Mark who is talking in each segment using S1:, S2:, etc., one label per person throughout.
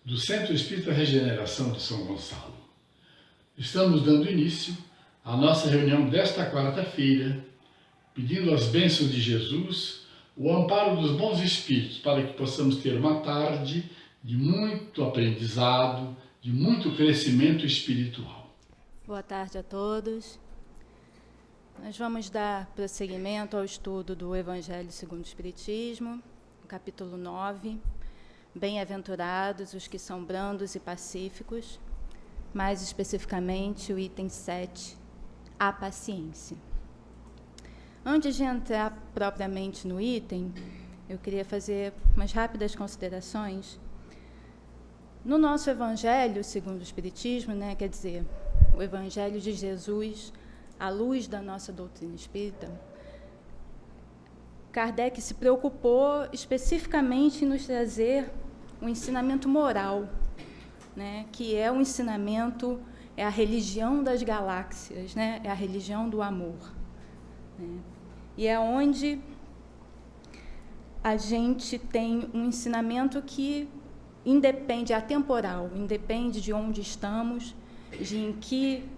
S1: do Centro Espírita Regeneração de São Gonçalo. Estamos dando início à nossa reunião desta quarta-feira, pedindo as bênçãos de Jesus, o amparo dos bons espíritos, para que possamos ter uma tarde de muito aprendizado, de muito crescimento espiritual.
S2: Boa tarde a todos. Nós vamos dar prosseguimento ao estudo do Evangelho segundo o Espiritismo, no capítulo 9, Bem-aventurados os que são brandos e pacíficos, mais especificamente o item 7, a paciência. Antes de entrar propriamente no item, eu queria fazer umas rápidas considerações. No nosso Evangelho segundo o Espiritismo, quer dizer, o Evangelho de Jesus, à luz da nossa doutrina espírita, Kardec se preocupou especificamente em nos trazer um ensinamento moral, que é o ensinamento, é a religião das galáxias, é a religião do amor. E é onde a gente tem um ensinamento que independe, é atemporal, independe de onde estamos, de em que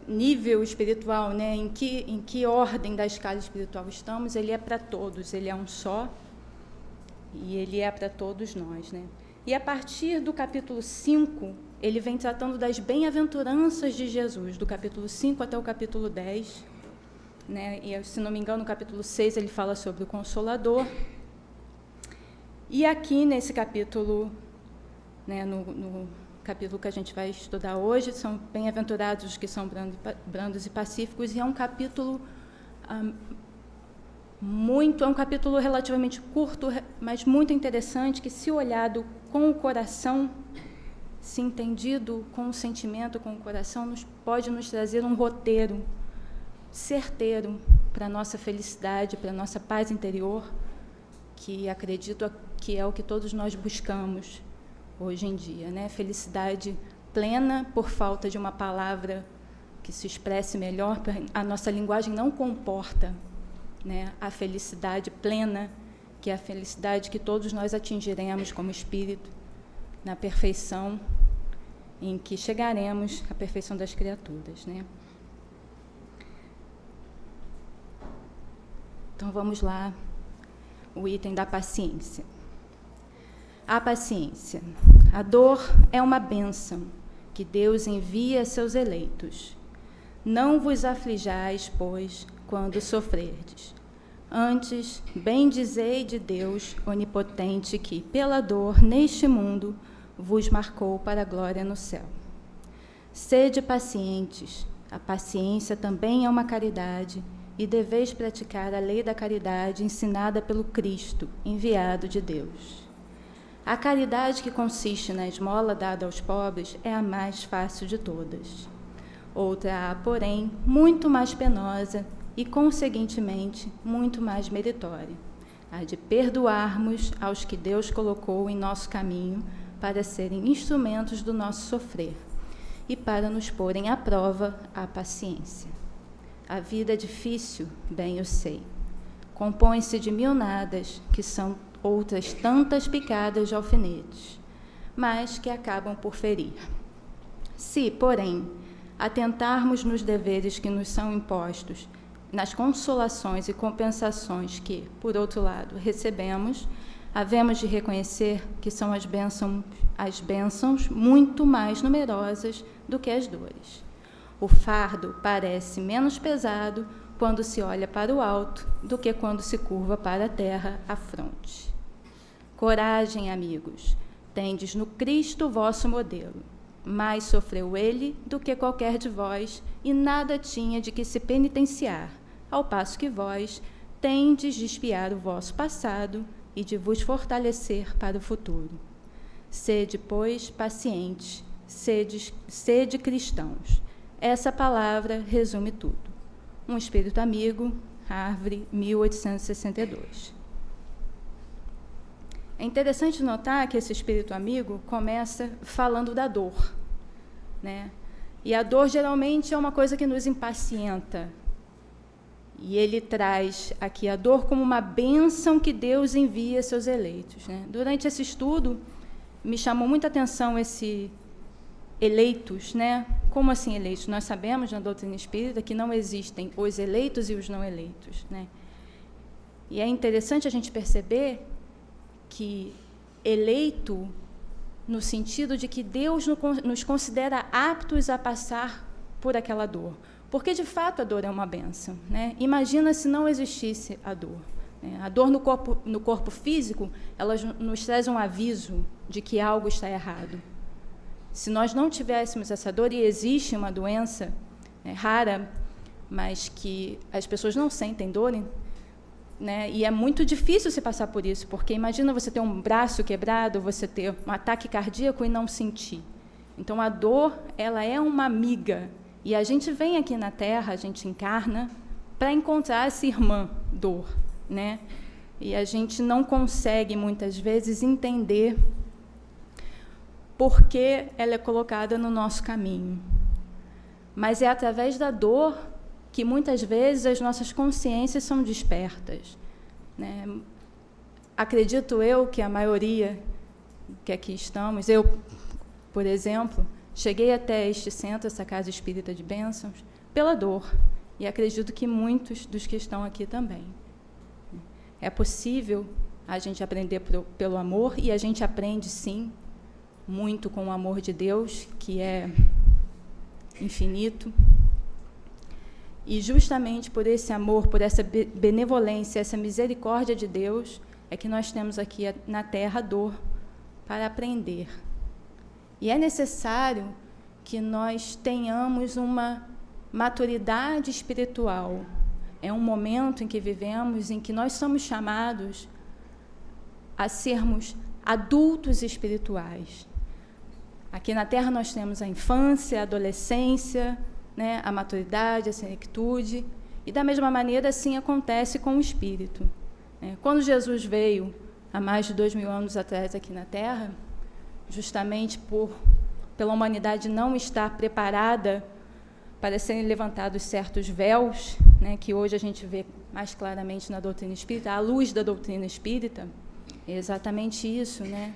S2: nível espiritual, em que ordem da escala espiritual estamos. Ele é para todos, ele é um só, e ele é para todos nós. E a partir do capítulo 5, ele vem tratando das bem-aventuranças de Jesus, do capítulo 5 até o capítulo 10, e, se não me engano, no capítulo 6 ele fala sobre o Consolador. E aqui nesse capítulo, no capítulo que a gente vai estudar hoje, são bem-aventurados os que são brandos e pacíficos, e é um capítulo é um capítulo relativamente curto, mas muito interessante, que, se olhado com o coração, se entendido com o sentimento, com o coração, pode nos trazer um roteiro certeiro para a nossa felicidade, para a nossa paz interior, que acredito que é o que todos nós buscamos hoje em dia, Felicidade plena, por falta de uma palavra que se expresse melhor. A nossa linguagem não comporta, a felicidade plena, que é a felicidade que todos nós atingiremos como espírito, na perfeição em que chegaremos, à perfeição das criaturas, Então, vamos lá, o item da paciência. A paciência. A dor é uma bênção que Deus envia a seus eleitos. Não vos aflijais, pois, quando sofrerdes. Antes, bendizei de Deus onipotente que, pela dor neste mundo, vos marcou para a glória no céu. Sede pacientes. A paciência também é uma caridade, e deveis praticar a lei da caridade ensinada pelo Cristo, enviado de Deus. A caridade, que consiste na esmola dada aos pobres, é a mais fácil de todas. Outra há, porém, muito mais penosa e, conseguintemente, muito mais meritória: a de perdoarmos aos que Deus colocou em nosso caminho para serem instrumentos do nosso sofrer e para nos porem à prova a paciência. A vida é difícil, bem eu sei. Compõe-se de mil nadas, que são outras tantas picadas de alfinetes, mas que acabam por ferir. Se, porém, atentarmos nos deveres que nos são impostos, nas consolações e compensações que, por outro lado, recebemos, havemos de reconhecer que são as bênçãos muito mais numerosas do que as dores. O fardo parece menos pesado quando se olha para o alto do que quando se curva para a terra a fronte. Coragem, amigos, tendes no Cristo vosso modelo. Mais sofreu ele do que qualquer de vós, e nada tinha de que se penitenciar, ao passo que vós tendes de espiar o vosso passado e de vos fortalecer para o futuro. Sede, pois, pacientes, sede cristãos. Essa palavra resume tudo. Um espírito amigo, Árvore, 1862. É interessante notar que esse espírito amigo começa falando da dor, E a dor geralmente é uma coisa que nos impacienta. E ele traz aqui a dor como uma bênção que Deus envia a seus eleitos, Durante esse estudo, me chamou muita atenção esse eleitos, né? Como assim eleitos? Nós sabemos na doutrina espírita que não existem os eleitos e os não eleitos, né? E é interessante a gente perceber que eleito no sentido de que Deus nos considera aptos a passar por aquela dor. Porque, de fato, a dor é uma bênção, né? Imagina se não existisse a dor. Né? A dor no corpo físico, ela nos traz um aviso de que algo está errado. Se nós não tivéssemos essa dor, e existe uma doença rara, mas que as pessoas não sentem dor, né? E é muito difícil se passar por isso, porque imagina você ter um braço quebrado, você ter um ataque cardíaco e não sentir. Então, a dor, ela é uma amiga. E a gente vem aqui na Terra, a gente encarna, para encontrar essa irmã dor, né? E a gente não consegue, muitas vezes, entender por que ela é colocada no nosso caminho. Mas é através da dor que, muitas vezes, as nossas consciências são despertas, né? Acredito eu que a maioria que aqui estamos, eu, por exemplo, cheguei até este centro, essa casa espírita de bênçãos, pela dor. E acredito que muitos dos que estão aqui também. É possível a gente aprender pelo amor, e a gente aprende, sim, muito com o amor de Deus, que é infinito. E justamente por esse amor, por essa benevolência, essa misericórdia de Deus, é que nós temos aqui na Terra a dor para aprender. E é necessário que nós tenhamos uma maturidade espiritual. É um momento em que vivemos, em que nós somos chamados a sermos adultos espirituais. Aqui na Terra nós temos a infância, a adolescência, né, a maturidade, a senectude, e da mesma maneira assim acontece com o espírito. Quando Jesus veio, há mais de 2000 anos atrás aqui na Terra, justamente pela humanidade não estar preparada para serem levantados certos véus, né, que hoje a gente vê mais claramente na doutrina espírita, à luz da doutrina espírita, é exatamente isso, né?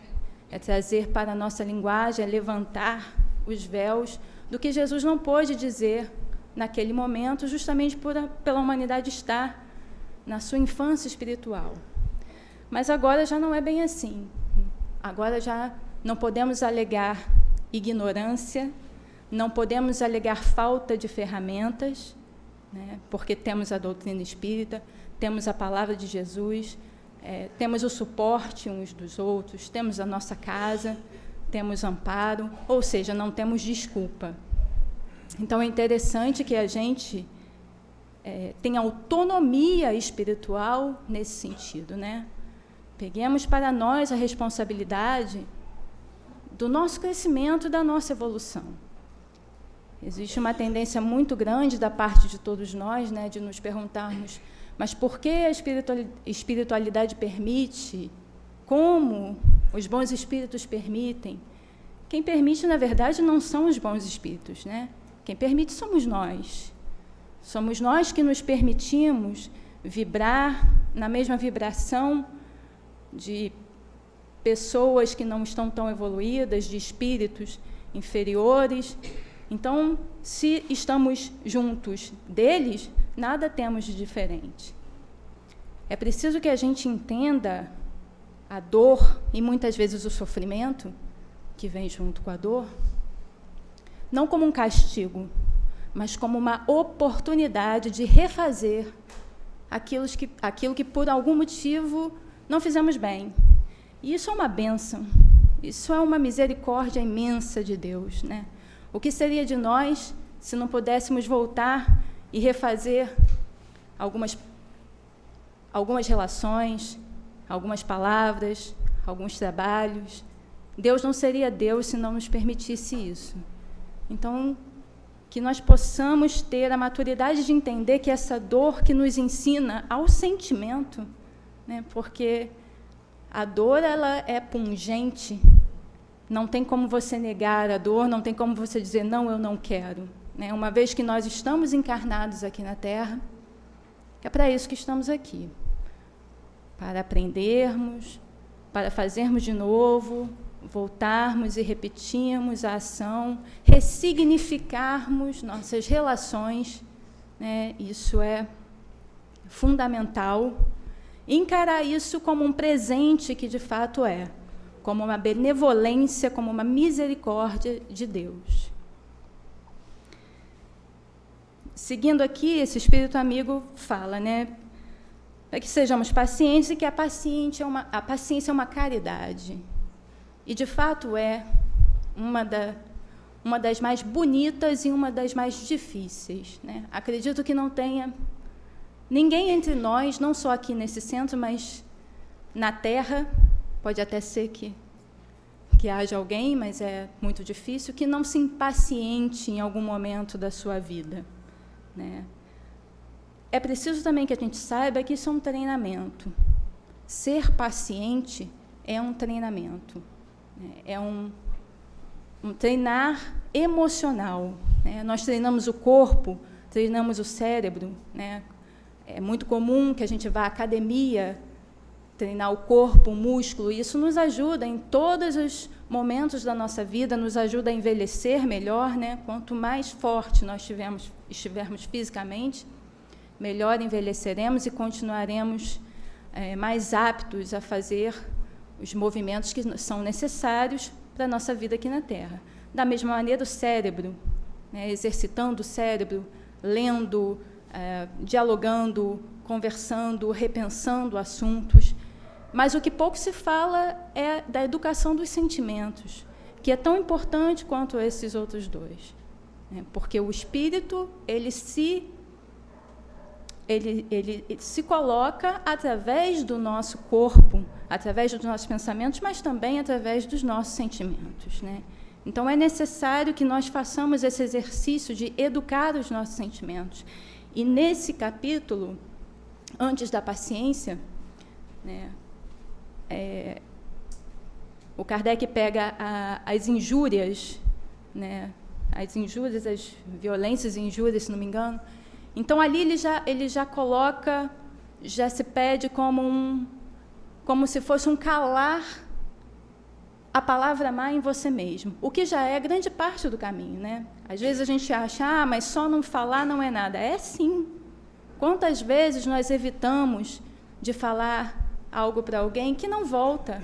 S2: É trazer para a nossa linguagem, é levantar os véus do que Jesus não pôde dizer naquele momento, justamente pela humanidade estar na sua infância espiritual. Mas agora já não é bem assim. Agora já não podemos alegar ignorância, não podemos alegar falta de ferramentas, né, porque temos a doutrina espírita, temos a palavra de Jesus, temos o suporte uns dos outros, temos a nossa casa, temos amparo, ou seja, não temos desculpa. Então, é interessante que a gente tenha autonomia espiritual nesse sentido, né? Peguemos para nós a responsabilidade do nosso crescimento e da nossa evolução. Existe uma tendência muito grande da parte de todos nós, né, de nos perguntarmos, mas por que a espiritualidade permite? Como os bons espíritos permitem? Quem permite, na verdade, não são os bons espíritos, né? Quem permite somos nós. Somos nós que nos permitimos vibrar na mesma vibração de pessoas que não estão tão evoluídas, de espíritos inferiores. Então, se estamos juntos deles, nada temos de diferente. É preciso que a gente entenda a dor e muitas vezes o sofrimento que vem junto com a dor, não como um castigo, mas como uma oportunidade de refazer aquilo que por algum motivo não fizemos bem. E isso é uma bênção, isso é uma misericórdia imensa de Deus, né? O que seria de nós se não pudéssemos voltar e refazer algumas relações, algumas palavras, alguns trabalhos? Deus não seria Deus se não nos permitisse isso. Então, que nós possamos ter a maturidade de entender que essa dor que nos ensina ao sentimento, né, porque a dor ela é pungente, não tem como você negar a dor, não tem como você dizer, não, eu não quero. Né? Uma vez que nós estamos encarnados aqui na Terra, é para isso que estamos aqui, para aprendermos, para fazermos de novo, voltarmos e repetirmos a ação, ressignificarmos nossas relações, né? Isso é fundamental. Encarar isso como um presente que de fato é, como uma benevolência, como uma misericórdia de Deus. Seguindo aqui, esse espírito amigo fala, né, para que sejamos pacientes e que a paciência é uma caridade. E, de fato, é uma das mais bonitas e uma das mais difíceis, né? Acredito que não tenha ninguém entre nós, não só aqui nesse centro, mas na Terra, pode até ser que haja alguém, mas é muito difícil, que não se impaciente em algum momento da sua vida, né? É preciso também que a gente saiba que isso é um treinamento. Ser paciente é um treinamento, né? É um treinar emocional, né? Nós treinamos o corpo, treinamos o cérebro, né? É muito comum que a gente vá à academia, treinar o corpo, o músculo, e isso nos ajuda em todos os momentos da nossa vida, nos ajuda a envelhecer melhor, né? Quanto mais forte nós estivermos fisicamente, melhor envelheceremos e continuaremos mais aptos a fazer os movimentos que são necessários para a nossa vida aqui na Terra. Da mesma maneira, o cérebro, né? Exercitando o cérebro, lendo, dialogando, conversando, repensando assuntos. Mas o que pouco se fala é da educação dos sentimentos, que é tão importante quanto esses outros dois, né? Porque o espírito, ele se coloca através do nosso corpo, através dos nossos pensamentos, mas também através dos nossos sentimentos, né? Então, é necessário que nós façamos esse exercício de educar os nossos sentimentos. E, nesse capítulo, antes da paciência, né, o Kardec pega as injúrias, né, as violências e injúrias, se não me engano. Então, ali ele já coloca, já se pede como se fosse um calar a palavra má em você mesmo, o que já é grande parte do caminho, né? Às vezes a gente acha, mas só não falar não é nada. É sim. Quantas vezes nós evitamos de falar algo para alguém que não volta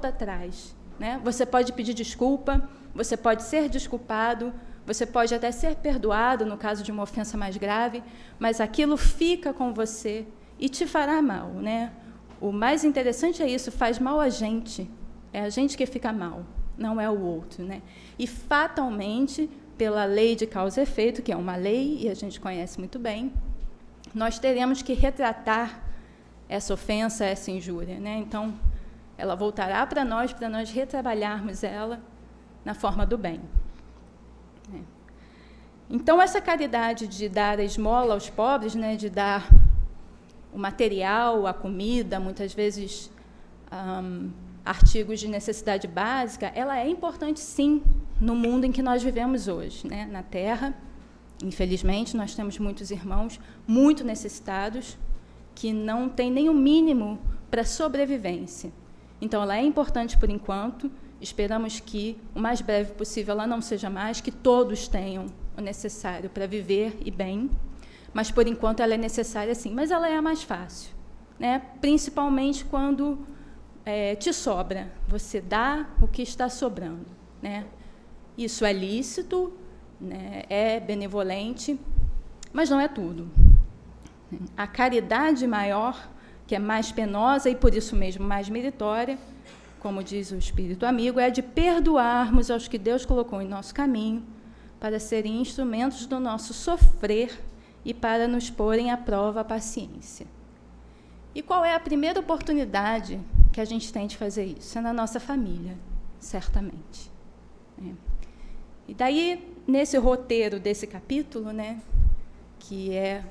S2: atrás, né? Você pode pedir desculpa, você pode ser desculpado, você pode até ser perdoado no caso de uma ofensa mais grave, mas aquilo fica com você e te fará mal, né? O mais interessante é isso, faz mal a gente. É a gente que fica mal, não é o outro, né? E, fatalmente, pela lei de causa e efeito, que é uma lei, e a gente conhece muito bem, nós teremos que retratar essa ofensa, essa injúria, né? Então, ela voltará para nós retrabalharmos ela na forma do bem. Então, essa caridade de dar a esmola aos pobres, né, de dar o material, a comida, muitas vezes artigos de necessidade básica, ela é importante, sim, no mundo em que nós vivemos hoje, né? Na Terra, infelizmente, nós temos muitos irmãos muito necessitados que não têm nem o mínimo para a sobrevivência. Então, ela é importante por enquanto, esperamos que, o mais breve possível, ela não seja mais, que todos tenham o necessário para viver e bem, mas, por enquanto, ela é necessária, sim, mas ela é a mais fácil, né? Principalmente quando te sobra, você dá o que está sobrando, né? Isso é lícito, né? É benevolente, mas não é tudo. A caridade maior, que é mais penosa e, por isso mesmo, mais meritória, como diz o Espírito Amigo, é a de perdoarmos aos que Deus colocou em nosso caminho para serem instrumentos do nosso sofrer e para nos porem à prova a paciência. E qual é a primeira oportunidade que a gente tem de fazer isso? É na nossa família, certamente. E daí, nesse roteiro desse capítulo, né, que é,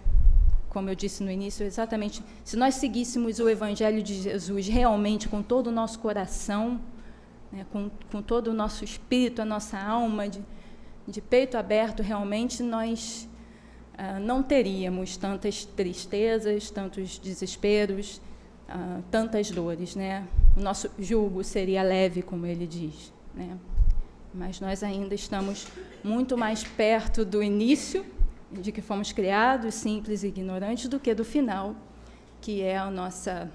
S2: como eu disse no início, exatamente, se nós seguíssemos o Evangelho de Jesus realmente com todo o nosso coração, né, com todo o nosso espírito, a nossa alma, de peito aberto, realmente, nós não teríamos tantas tristezas, tantos desesperos, tantas dores, né? o nosso jugo seria leve, como ele diz, né? Mas nós ainda estamos muito mais perto do início, de que fomos criados, simples e ignorantes, do que do final, que é a nossa,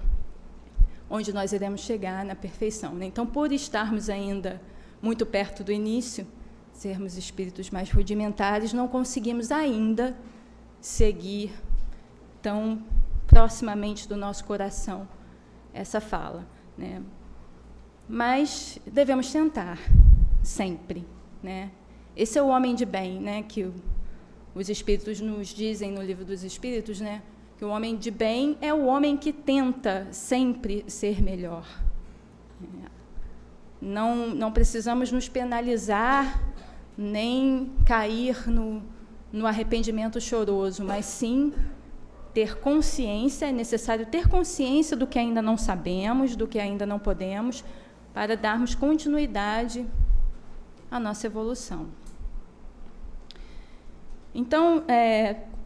S2: onde nós iremos chegar na perfeição, né? Então, por estarmos ainda muito perto do início, sermos espíritos mais rudimentares, não conseguimos ainda seguir tão proximamente do nosso coração essa fala, né? Mas devemos tentar, sempre, né? Esse é o homem de bem, né? Que os espíritos nos dizem no Livro dos Espíritos, né? Que o homem de bem é o homem que tenta sempre ser melhor. Não precisamos nos penalizar, nem cair no arrependimento choroso, mas sim ter consciência, é necessário ter consciência do que ainda não sabemos, do que ainda não podemos, para darmos continuidade à nossa evolução. Então,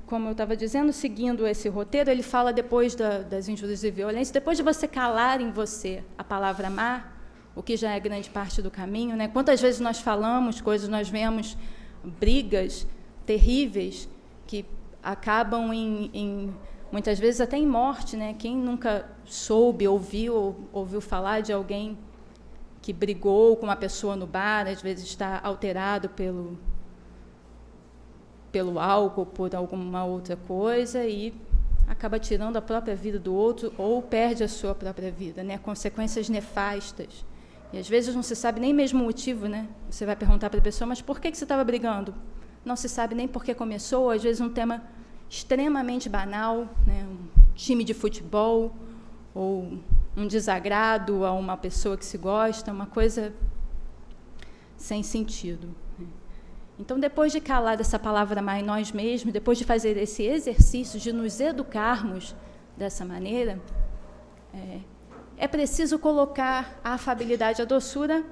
S2: como eu estava dizendo, seguindo esse roteiro, ele fala depois das injúrias e violência, depois de você calar em você a palavra amar, o que já é grande parte do caminho, né? Quantas vezes nós falamos coisas, nós vemos brigas terríveis que acabam muitas vezes até em morte, né? Quem nunca soube, ouviu falar de alguém que brigou com uma pessoa no bar, às vezes está alterado pelo álcool, por alguma outra coisa, e acaba tirando a própria vida do outro ou perde a sua própria vida, né? Consequências nefastas. E às vezes não se sabe nem mesmo o motivo, né? Você vai perguntar para a pessoa, mas por que você estava brigando? Não se sabe nem por que começou, às vezes um tema extremamente banal, né? Um time de futebol, ou um desagrado a uma pessoa que se gosta, uma coisa sem sentido. Então, depois de calar essa palavra amar em nós mesmos, depois de fazer esse exercício de nos educarmos dessa maneira, é preciso colocar a afabilidade, a doçura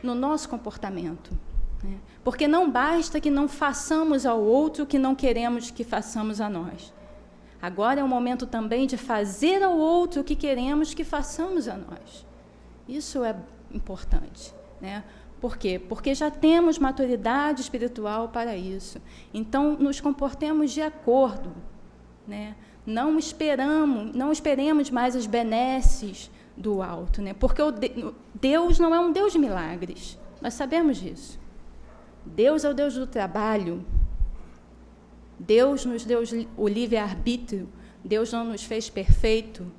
S2: no nosso comportamento, né? Porque não basta que não façamos ao outro o que não queremos que façamos a nós. Agora é o momento também de fazer ao outro o que queremos que façamos a nós. Isso é importante, né? Por quê? Porque já temos maturidade espiritual para isso. Então, nos comportemos de acordo, né? Não esperemos mais as benesses do alto, né? Porque Deus não é um Deus de milagres. Nós sabemos disso. Deus é o Deus do trabalho. Deus nos deu o livre-arbítrio. Deus não nos fez perfeito.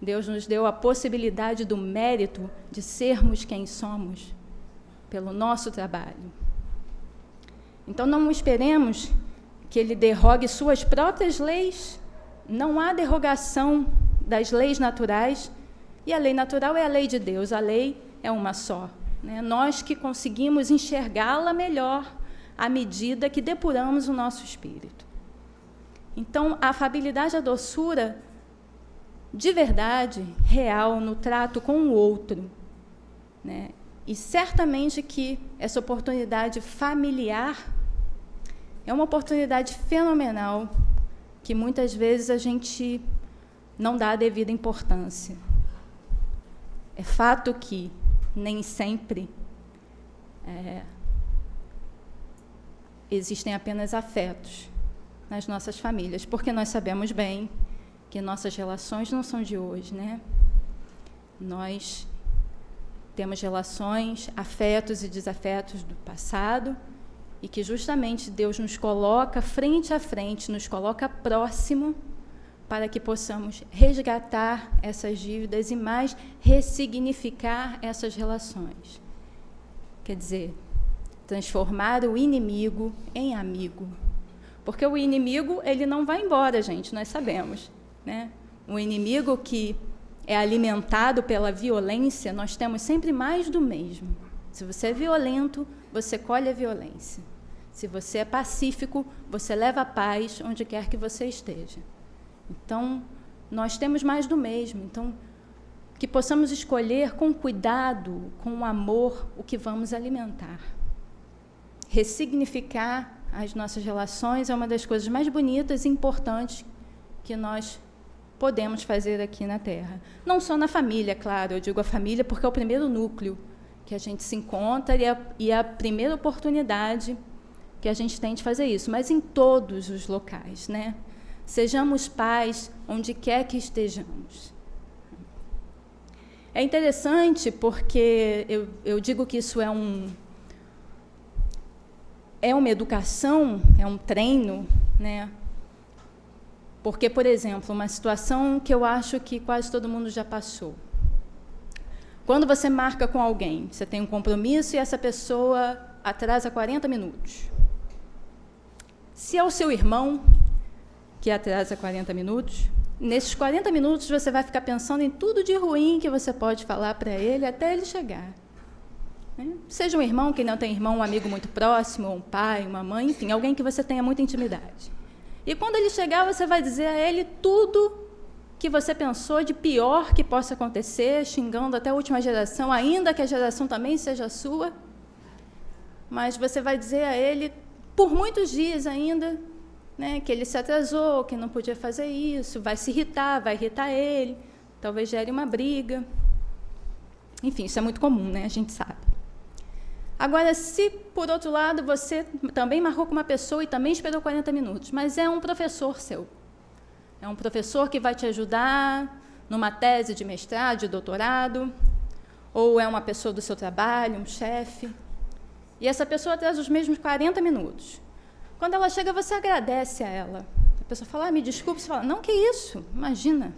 S2: Deus nos deu a possibilidade do mérito de sermos quem somos pelo nosso trabalho. Então, não esperemos que Ele derrogue suas próprias leis. Não há derrogação das leis naturais, e a lei natural é a lei de Deus, a lei é uma só, né? Nós que conseguimos enxergá-la melhor à medida que depuramos o nosso espírito. Então, a afabilidade, a doçura, de verdade, real, no trato com o outro, né? E certamente que essa oportunidade familiar é uma oportunidade fenomenal que muitas vezes a gente não dá a devida importância. É fato que nem sempre existem apenas afetos nas nossas famílias, porque nós sabemos bem que nossas relações não são de hoje, né? Nós temos relações, afetos e desafetos do passado, e que justamente Deus nos coloca frente a frente, nos coloca próximo, para que possamos resgatar essas dívidas e mais ressignificar essas relações. Quer dizer, transformar o inimigo em amigo. Porque o inimigo, ele não vai embora, gente, nós sabemos, né? O inimigo que é alimentado pela violência, nós temos sempre mais do mesmo. Se você é violento, você colhe a violência. Se você é pacífico, você leva a paz onde quer que você esteja. Então, nós temos mais do mesmo. Então, que possamos escolher com cuidado, com amor, o que vamos alimentar. Ressignificar as nossas relações é uma das coisas mais bonitas e importantes que nós podemos fazer aqui na Terra. Não só na família, claro, eu digo a família porque é o primeiro núcleo que a gente se encontra e é a primeira oportunidade que a gente tem de fazer isso, mas em todos os locais, né? Sejamos pais onde quer que estejamos. É interessante porque eu digo que isso é uma educação, é um treino, né? Porque, por exemplo, uma situação que eu acho que quase todo mundo já passou. Quando você marca com alguém, você tem um compromisso e essa pessoa atrasa 40 minutos. Se é o seu irmão que atrasa 40 minutos, nesses 40 minutos você vai ficar pensando em tudo de ruim que você pode falar para ele até ele chegar. Seja um irmão, quem não tem irmão, um amigo muito próximo, um pai, uma mãe, enfim, alguém que você tenha muita intimidade. E quando ele chegar, você vai dizer a ele tudo que você pensou de pior que possa acontecer, xingando até a última geração, ainda que a geração também seja sua, mas você vai dizer a ele, por muitos dias ainda, né, que ele se atrasou, que não podia fazer isso, vai se irritar, vai irritar ele, talvez gere uma briga. Enfim, isso é muito comum, né, a gente sabe. Agora, se, por outro lado, você também marcou com uma pessoa e também esperou 40 minutos, mas é um professor seu, é um professor que vai te ajudar numa tese de mestrado, de doutorado, ou é uma pessoa do seu trabalho, um chefe, e essa pessoa atrasa os mesmos 40 minutos. Quando ela chega, você agradece a ela. A pessoa fala, me desculpe, você fala, não, que isso, imagina.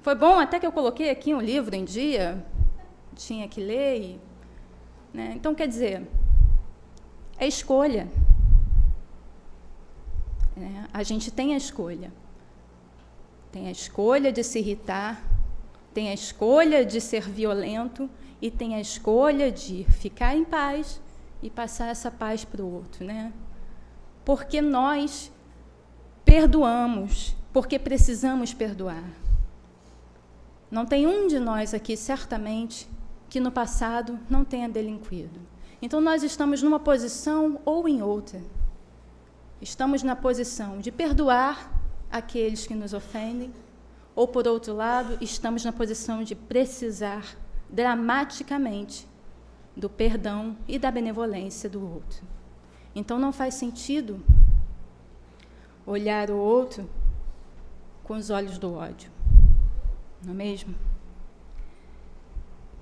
S2: Foi bom até que eu coloquei aqui um livro em dia, tinha que ler, né? Então, quer dizer, é escolha. A gente tem a escolha. Tem a escolha de se irritar, tem a escolha de ser violento e tem a escolha de ficar em paz e passar essa paz para o outro, né? Porque nós perdoamos, porque precisamos perdoar. Não tem um de nós aqui, certamente, que no passado não tenha delinquido. Então, nós estamos numa posição ou em outra. Estamos na posição de perdoar aqueles que nos ofendem, ou, por outro lado, estamos na posição de precisar dramaticamente do perdão e da benevolência do outro. Então, não faz sentido olhar o outro com os olhos do ódio, não é mesmo?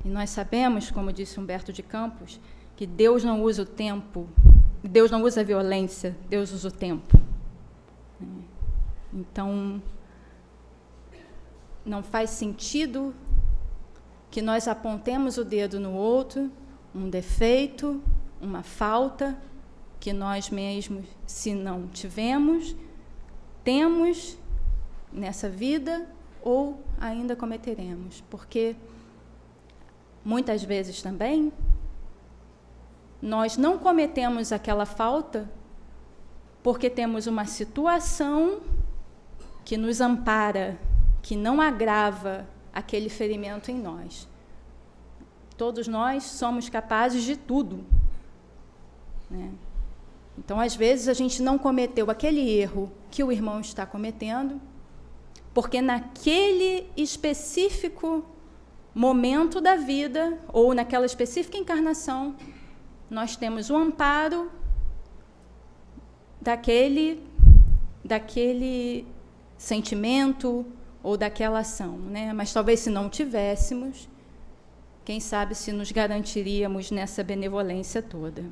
S2: E nós sabemos, como disse Humberto de Campos, que Deus não usa o tempo, Deus não usa a violência, Deus usa o tempo. Então, não faz sentido que nós apontemos o dedo no outro, um defeito, uma falta, que nós mesmos, se não tivemos, temos nessa vida ou ainda cometeremos. Porque, muitas vezes também, nós não cometemos aquela falta porque temos uma situação que nos ampara, que não agrava aquele ferimento em nós. Todos nós somos capazes de tudo, né? Então, às vezes, a gente não cometeu aquele erro que o irmão está cometendo, porque naquele específico momento da vida, ou naquela específica encarnação, nós temos o amparo daquele sentimento ou daquela ação, né? Mas talvez se não tivéssemos, quem sabe se nos garantiríamos nessa benevolência toda.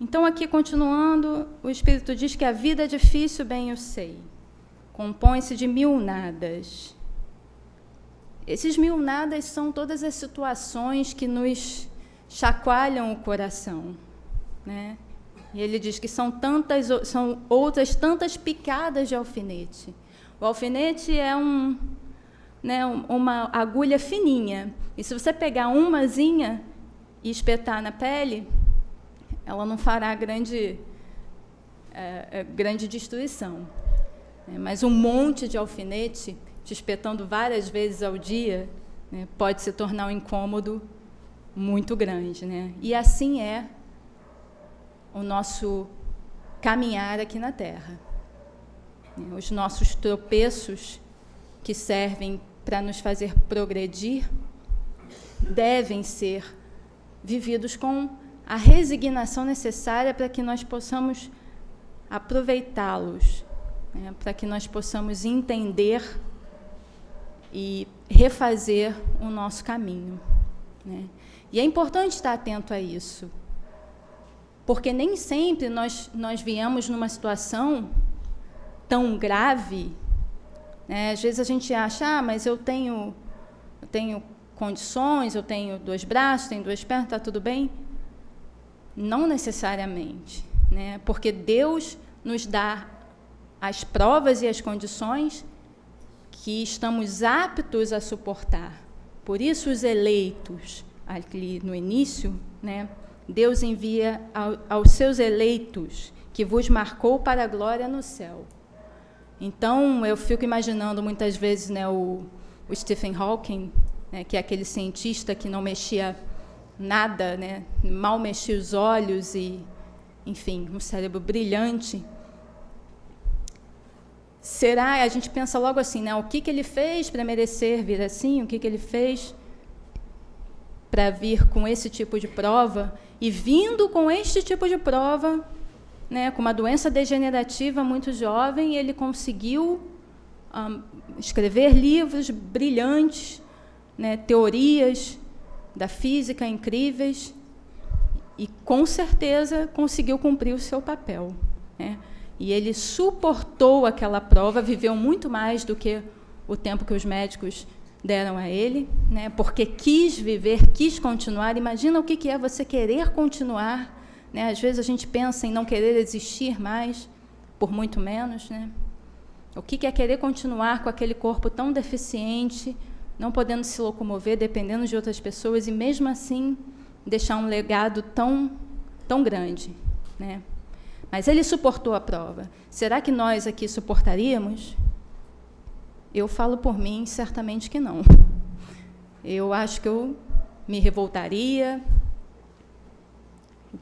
S2: Então, aqui, continuando, o Espírito diz que a vida é difícil, bem eu sei. Compõe-se de 1000 nadas. Esses 1000 nadas são todas as situações que nos chacoalham o coração, né? E ele diz que são outras tantas picadas de alfinete. O alfinete é uma agulha fininha. E se você pegar umazinha e espetar na pele, ela não fará grande destruição. Mas um monte de alfinete, te espetando várias vezes ao dia, né, pode se tornar um incômodo muito grande, né? E assim é o nosso caminhar aqui na Terra. Os nossos tropeços, que servem para nos fazer progredir, devem ser vividos com a resignação necessária para que nós possamos aproveitá-los, né, para que nós possamos entender e refazer o nosso caminho, né? E é importante estar atento a isso, porque nem sempre nós viemos numa situação tão grave, né? Às vezes a gente acha, mas eu tenho condições, eu tenho 2 braços, tenho 2 pernas, está tudo bem? Não necessariamente, né? Porque Deus nos dá as provas e as condições que estamos aptos a suportar. Por isso os eleitos, ali no início, né? Deus envia aos seus eleitos, que vos marcou para a glória no céu. Então, eu fico imaginando muitas vezes, né, o Stephen Hawking, né, que é aquele cientista que não mexia nada, né, mal mexia os olhos e, enfim, um cérebro brilhante. A gente pensa logo assim, né, o que ele fez para merecer vir assim, o que ele fez para vir com esse tipo de prova, e vindo com este tipo de prova, né, com uma doença degenerativa muito jovem, ele conseguiu escrever livros brilhantes, né, teorias da física incríveis, e com certeza conseguiu cumprir o seu papel, né? E ele suportou aquela prova, viveu muito mais do que o tempo que os médicos deram a ele, né? Porque quis viver, quis continuar. Imagina o que é você querer continuar, né? Às vezes a gente pensa em não querer existir mais, por muito menos, né? O que é querer continuar com aquele corpo tão deficiente, não podendo se locomover, dependendo de outras pessoas, e mesmo assim deixar um legado tão grande, né? Mas ele suportou a prova. Será que nós aqui suportaríamos? Eu falo por mim, certamente que não. Eu acho que eu me revoltaria,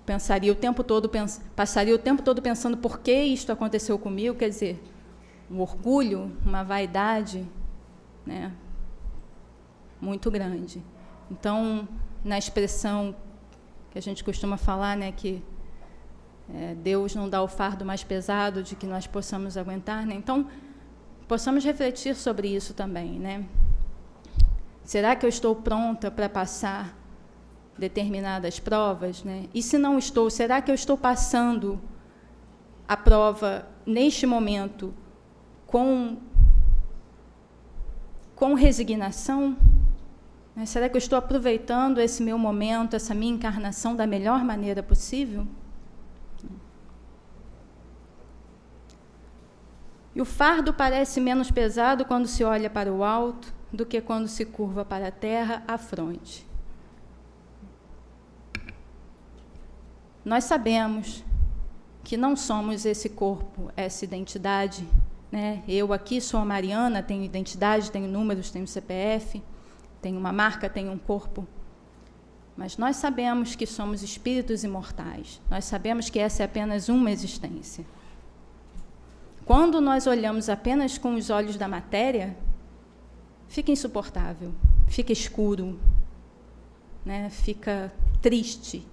S2: passaria o tempo todo pensando por que isto aconteceu comigo, quer dizer, um orgulho, uma vaidade, né, muito grande. Então, na expressão que a gente costuma falar, né, que Deus não dá o fardo mais pesado de que nós possamos aguentar, né? Então, possamos refletir sobre isso também, né? Será que eu estou pronta para passar determinadas provas, né? E se não estou, será que eu estou passando a prova neste momento com resignação? Né? Será que eu estou aproveitando esse meu momento, essa minha encarnação da melhor maneira possível? E o fardo parece menos pesado quando se olha para o alto do que quando se curva para a terra, à fronte. Nós sabemos que não somos esse corpo, essa identidade, né? Eu aqui sou a Mariana, tenho identidade, tenho números, tenho CPF, tenho uma marca, tenho um corpo. Mas nós sabemos que somos espíritos imortais. Nós sabemos que essa é apenas uma existência. Quando nós olhamos apenas com os olhos da matéria, fica insuportável, fica escuro, né? Fica triste,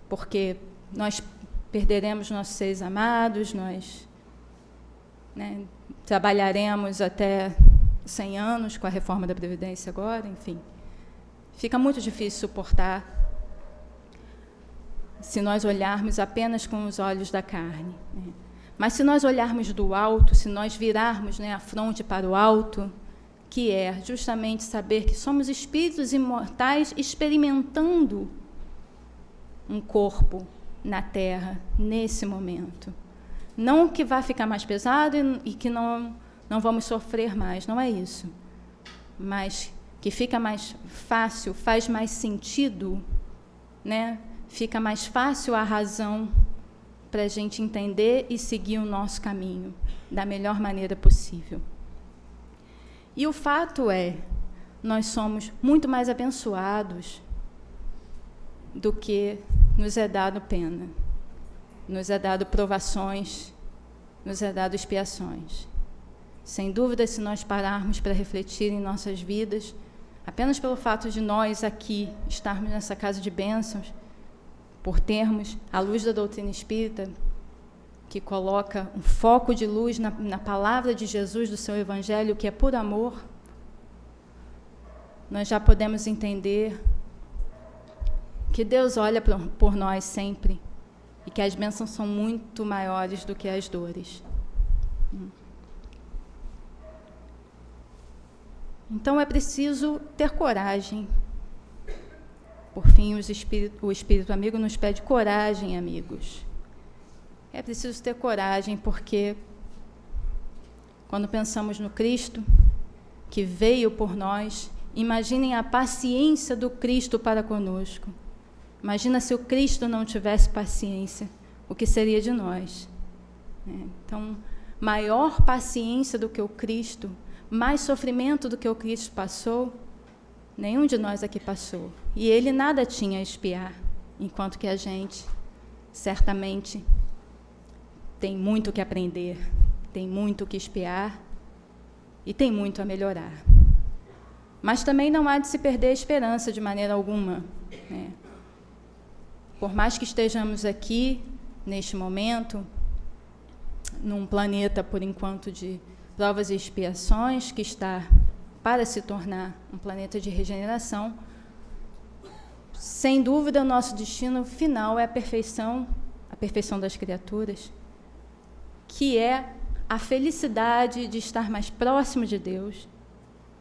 S2: porque nós perderemos nossos seres amados, nós, né, trabalharemos até 100 anos com a reforma da Previdência agora, enfim. Fica muito difícil suportar se nós olharmos apenas com os olhos da carne, né? Mas se nós olharmos do alto, se nós virarmos, né, a fronte para o alto, que é justamente saber que somos espíritos imortais experimentando um corpo na Terra, nesse momento. Não que vá ficar mais pesado e que não vamos sofrer mais, não é isso. Mas que fica mais fácil, faz mais sentido, né? Fica mais fácil a razão para a gente entender e seguir o nosso caminho da melhor maneira possível. E o fato é, nós somos muito mais abençoados do que nos é dado pena, nos é dado provações, nos é dado expiações. Sem dúvida, se nós pararmos para refletir em nossas vidas, apenas pelo fato de nós aqui estarmos nessa casa de bênçãos, por termos a luz da doutrina espírita, que coloca um foco de luz na palavra de Jesus, do seu Evangelho, que é por amor, nós já podemos entender que Deus olha por nós sempre e que as bênçãos são muito maiores do que as dores. Então é preciso ter coragem. Por fim, o Espírito Amigo nos pede coragem, amigos. É preciso ter coragem, porque quando pensamos no Cristo, que veio por nós, imaginem a paciência do Cristo para conosco. Imagina se o Cristo não tivesse paciência, o que seria de nós? Então, maior paciência do que o Cristo, mais sofrimento do que o Cristo passou, nenhum de nós aqui passou. E ele nada tinha a expiar, enquanto que a gente, certamente, tem muito que aprender, tem muito que expiar e tem muito a melhorar. Mas também não há de se perder a esperança de maneira alguma, né? Por mais que estejamos aqui, neste momento, num planeta, por enquanto, de provas e expiações, que está para se tornar um planeta de regeneração, sem dúvida o nosso destino final é a perfeição das criaturas, que é a felicidade de estar mais próximo de Deus,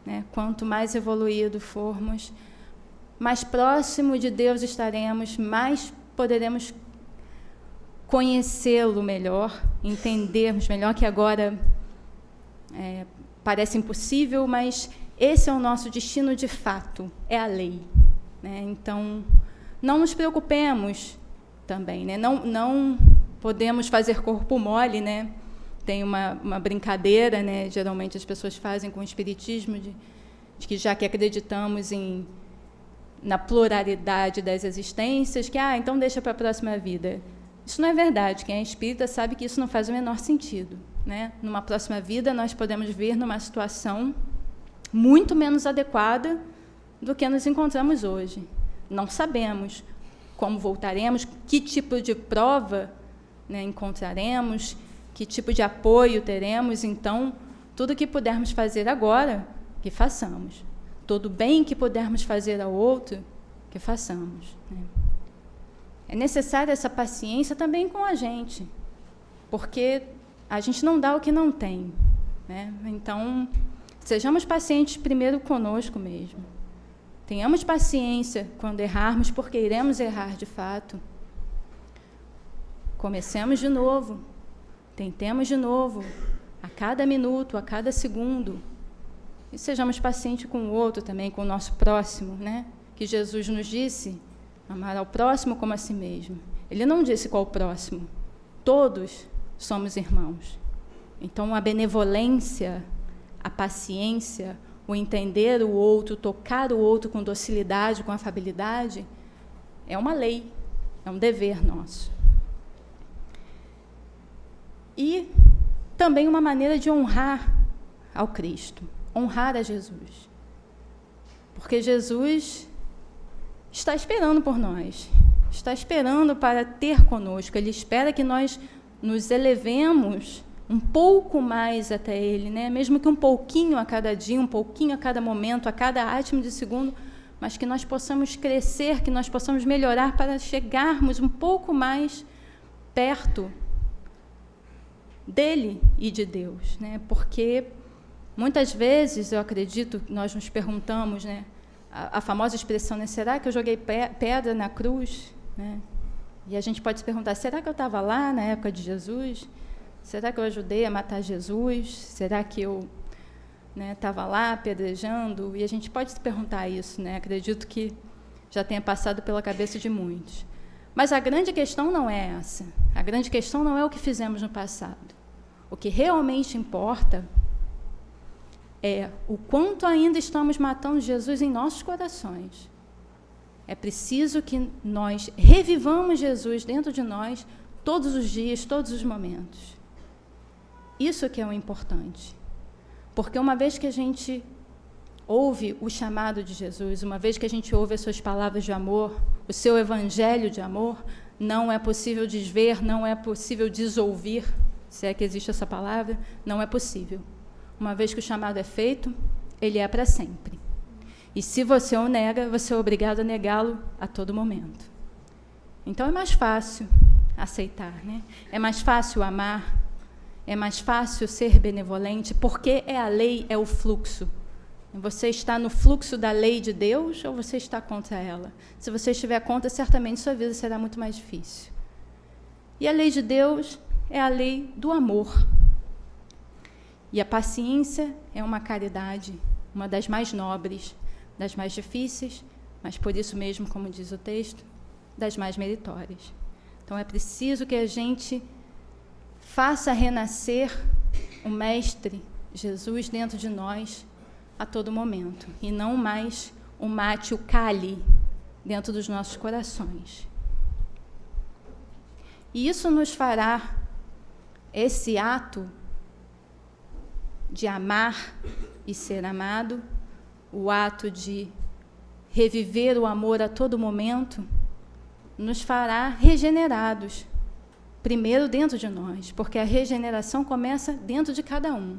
S2: né? Quanto mais evoluído formos, mais próximo de Deus estaremos, mais poderemos conhecê-lo melhor, entendermos melhor, que agora parece impossível, mas esse é o nosso destino de fato, é a lei, né? Então, não nos preocupemos também, né? Não podemos fazer corpo mole, né? Tem uma brincadeira, né? Geralmente as pessoas fazem com o espiritismo, de que já que acreditamos na pluralidade das existências, que então deixa para a próxima vida. Isso não é verdade. Quem é espírita sabe que isso não faz o menor sentido, né? Numa próxima vida, nós podemos vir numa situação muito menos adequada do que nos encontramos hoje. Não sabemos como voltaremos, que tipo de prova, né, encontraremos, que tipo de apoio teremos. Então, tudo que pudermos fazer agora, que façamos. Todo bem que pudermos fazer ao outro, que façamos, né? É necessária essa paciência também com a gente, porque a gente não dá o que não tem, né? Então, sejamos pacientes primeiro conosco mesmo. Tenhamos paciência quando errarmos, porque iremos errar de fato. Comecemos de novo, tentemos de novo, a cada minuto, a cada segundo. E sejamos pacientes com o outro também, com o nosso próximo, né? Que Jesus nos disse, amar ao próximo como a si mesmo. Ele não disse qual o próximo. Todos somos irmãos. Então, a benevolência, a paciência, o entender o outro, tocar o outro com docilidade, com afabilidade, é uma lei, é um dever nosso. E também uma maneira de honrar ao Cristo, honrar a Jesus. Porque Jesus está esperando por nós, está esperando para ter conosco. Ele espera que nós nos elevemos um pouco mais até Ele, né? Mesmo que um pouquinho a cada dia, um pouquinho a cada momento, a cada átimo de segundo, mas que nós possamos crescer, que nós possamos melhorar para chegarmos um pouco mais perto dele e de Deus, né? Porque muitas vezes, eu acredito, nós nos perguntamos, né? A famosa expressão, né? Será que eu joguei pedra na cruz, né? E a gente pode se perguntar, será que eu estava lá na época de Jesus? Será que eu ajudei a matar Jesus? Será que eu estava lá apedrejando? E a gente pode se perguntar isso, né? Acredito que já tenha passado pela cabeça de muitos. Mas a grande questão não é essa. A grande questão não é o que fizemos no passado. O que realmente importa é o quanto ainda estamos matando Jesus em nossos corações. É preciso que nós revivamos Jesus dentro de nós todos os dias, todos os momentos. Isso que é o importante. Porque uma vez que a gente ouve o chamado de Jesus, uma vez que a gente ouve as suas palavras de amor, o seu evangelho de amor, não é possível desver, não é possível desouvir, se é que existe essa palavra, não é possível. Uma vez que o chamado é feito, ele é para sempre. E se você o nega, você é obrigado a negá-lo a todo momento. Então é mais fácil aceitar, né? É mais fácil amar, é mais fácil ser benevolente, porque é a lei, é o fluxo. Você está no fluxo da lei de Deus ou você está contra ela? Se você estiver contra, certamente sua vida será muito mais difícil. E a lei de Deus é a lei do amor. E a paciência é uma caridade, uma das mais nobres, das mais difíceis, mas por isso mesmo, como diz o texto, das mais meritórias. Então é preciso que a gente faça renascer o Mestre Jesus dentro de nós a todo momento, e não mais o mate, o cale dentro dos nossos corações. E isso nos fará, esse ato de amar e ser amado, o ato de reviver o amor a todo momento, nos fará regenerados, primeiro dentro de nós, porque a regeneração começa dentro de cada um.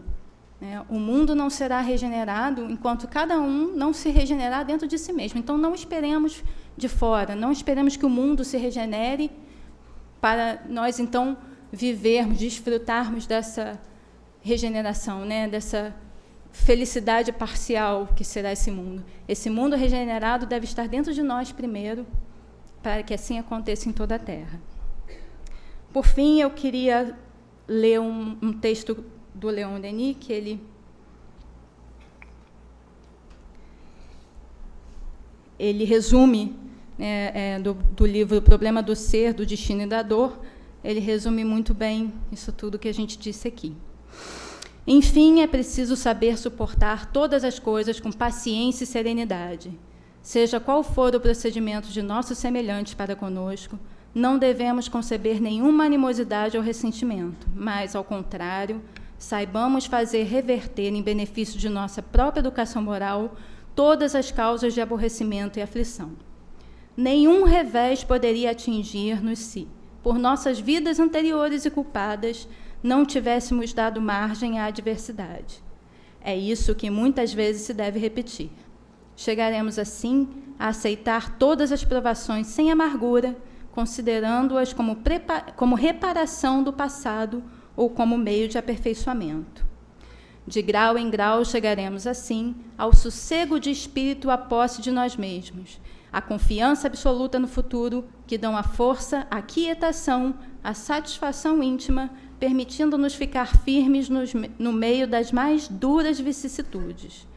S2: O mundo não será regenerado enquanto cada um não se regenerar dentro de si mesmo. Então, não esperemos de fora, não esperemos que o mundo se regenere para nós, então, vivermos, desfrutarmos dessa regeneração, dessa felicidade parcial que será esse mundo. Esse mundo regenerado deve estar dentro de nós primeiro, para que assim aconteça em toda a Terra. Por fim, eu queria ler um texto do Leon Denis, que ele resume, do livro O Problema do Ser, do Destino e da Dor, ele resume muito bem isso tudo que a gente disse aqui. Enfim, é preciso saber suportar todas as coisas com paciência e serenidade. Seja qual for o procedimento de nossos semelhantes para conosco, não devemos conceber nenhuma animosidade ou ressentimento, mas, ao contrário, saibamos fazer reverter em benefício de nossa própria educação moral todas as causas de aborrecimento e aflição. Nenhum revés poderia atingir-nos se, por nossas vidas anteriores e culpadas, não tivéssemos dado margem à adversidade. É isso que muitas vezes se deve repetir. Chegaremos, assim, a aceitar todas as provações sem amargura, considerando-as como reparação do passado ou como meio de aperfeiçoamento. De grau em grau chegaremos, assim, ao sossego de espírito à posse de nós mesmos, à confiança absoluta no futuro, que dão a força, a quietação, a satisfação íntima, permitindo-nos ficar firmes no meio das mais duras vicissitudes.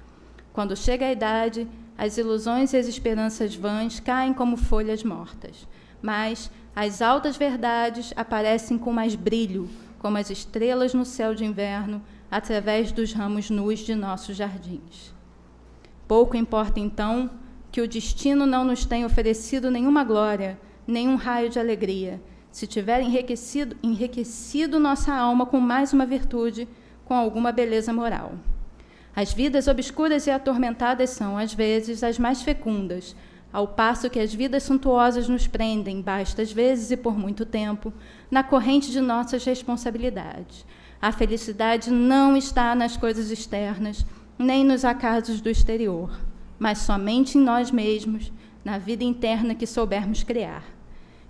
S2: Quando chega a idade, as ilusões e as esperanças vãs caem como folhas mortas, mas as altas verdades aparecem com mais brilho, como as estrelas no céu de inverno, através dos ramos nus de nossos jardins. Pouco importa, então, que o destino não nos tenha oferecido nenhuma glória, nenhum raio de alegria, se tiver enriquecido nossa alma com mais uma virtude, com alguma beleza moral. As vidas obscuras e atormentadas são, às vezes, as mais fecundas, ao passo que as vidas suntuosas nos prendem, bastas vezes e por muito tempo, na corrente de nossas responsabilidades. A felicidade não está nas coisas externas, nem nos acasos do exterior, mas somente em nós mesmos, na vida interna que soubermos criar.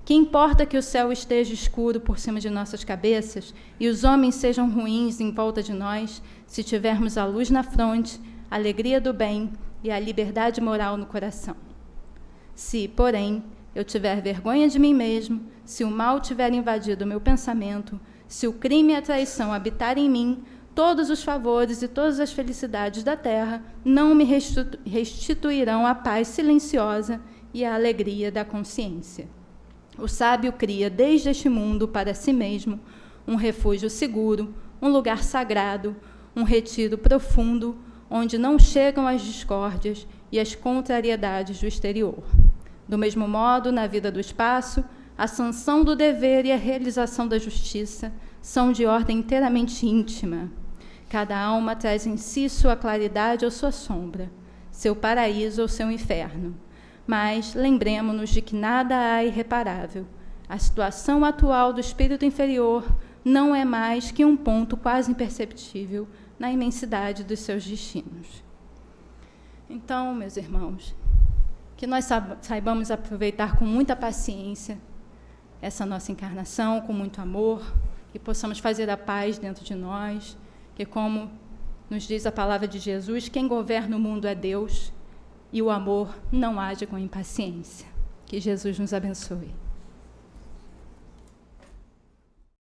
S2: Que importa que o céu esteja escuro por cima de nossas cabeças e os homens sejam ruins em volta de nós, se tivermos a luz na fronte, a alegria do bem e a liberdade moral no coração. Se, porém, eu tiver vergonha de mim mesmo, se o mal tiver invadido o meu pensamento, se o crime e a traição habitarem em mim, todos os favores e todas as felicidades da terra não me restituirão a paz silenciosa e a alegria da consciência. O sábio cria desde este mundo para si mesmo um refúgio seguro, um lugar sagrado, um retiro profundo, onde não chegam as discórdias e as contrariedades do exterior. Do mesmo modo, na vida do espaço, a sanção do dever e a realização da justiça são de ordem inteiramente íntima. Cada alma traz em si sua claridade ou sua sombra, seu paraíso ou seu inferno. Mas lembremo-nos de que nada há irreparável. A situação atual do espírito inferior não é mais que um ponto quase imperceptível na imensidade dos seus destinos. Então, meus irmãos, que nós saibamos aproveitar com muita paciência essa nossa encarnação, com muito amor, que possamos fazer a paz dentro de nós, que, como nos diz a palavra de Jesus, quem governa o mundo é Deus, e o amor não age com impaciência. Que Jesus nos abençoe.